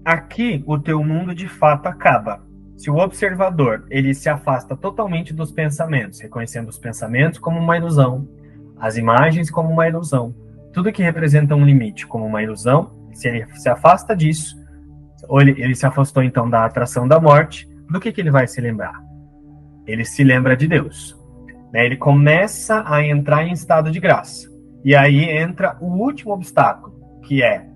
aqui o teu mundo de fato acaba. Se o observador ele se afasta totalmente dos pensamentos, reconhecendo os pensamentos como uma ilusão, as imagens como uma ilusão, tudo que representa um limite como uma ilusão, se ele se afasta disso, ou ele se afastou então da atração da morte, do que ele vai se lembrar? Ele se lembra de Deus. Né? Ele começa a entrar em estado de graça. E aí entra o último obstáculo, que é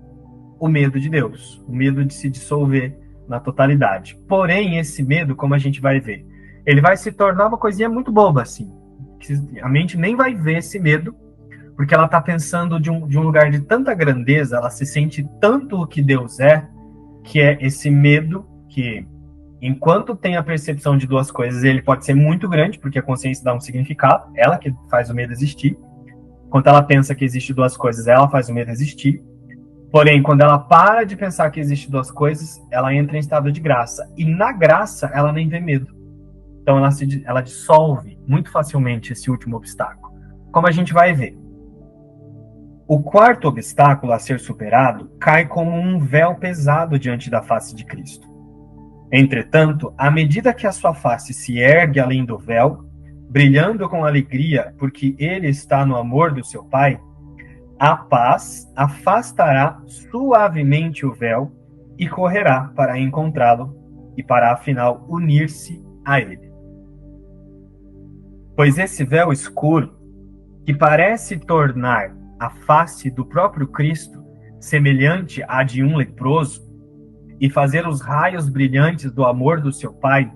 o medo de Deus, o medo de se dissolver na totalidade. Porém, esse medo, como a gente vai ver, ele vai se tornar uma coisinha muito boba, assim. A mente nem vai ver esse medo, porque ela está pensando de um lugar de tanta grandeza, ela se sente tanto o que Deus é, que é esse medo que, enquanto tem a percepção de duas coisas, ele pode ser muito grande, porque a consciência dá um significado, ela que faz o medo existir. Enquanto ela pensa que existe duas coisas, ela faz o medo existir. Porém, quando ela para de pensar que existe duas coisas, ela entra em estado de graça. E na graça, ela nem vê medo. Então, ela dissolve muito facilmente esse último obstáculo. Como a gente vai ver. O quarto obstáculo a ser superado cai como um véu pesado diante da face de Cristo. Entretanto, à medida que a sua face se ergue além do véu, brilhando com alegria, porque ele está no amor do seu Pai, a paz afastará suavemente o véu e correrá para encontrá-lo e para afinal unir-se a ele. Pois esse véu escuro, que parece tornar a face do próprio Cristo semelhante à de um leproso e fazer os raios brilhantes do amor do seu Pai,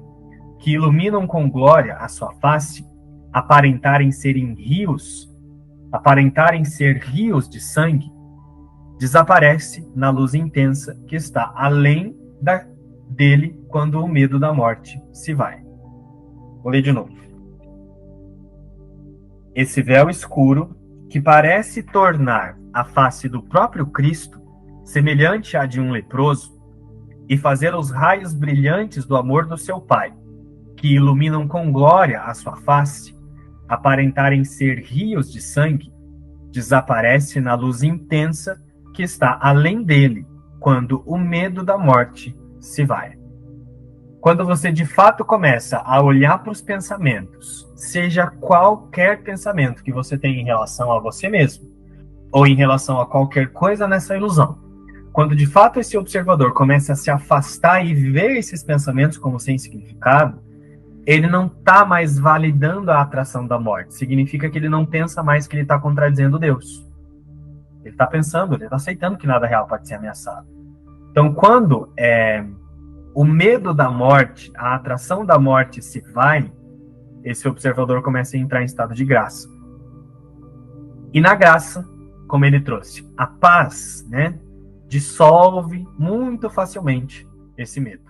que iluminam com glória a sua face, aparentarem ser rios de sangue, desaparece na luz intensa que está além dele quando o medo da morte se vai. Vou ler de novo. Esse véu escuro, que parece tornar a face do próprio Cristo semelhante à de um leproso e fazer os raios brilhantes do amor do seu Pai, que iluminam com glória a sua face, aparentarem ser rios de sangue, desaparece na luz intensa que está além dele, quando o medo da morte se vai. Quando você de fato começa a olhar para os pensamentos, seja qualquer pensamento que você tem em relação a você mesmo, ou em relação a qualquer coisa nessa ilusão, quando de fato esse observador começa a se afastar e ver esses pensamentos como sem significado, ele não está mais validando a atração da morte. Significa que ele não pensa mais que ele está contradizendo Deus. Ele está pensando, ele está aceitando que nada real pode ser ameaçado. Então, quando o medo da morte, a atração da morte se vai, esse observador começa a entrar em estado de graça. E na graça, como ele trouxe, a paz, né, dissolve muito facilmente esse medo.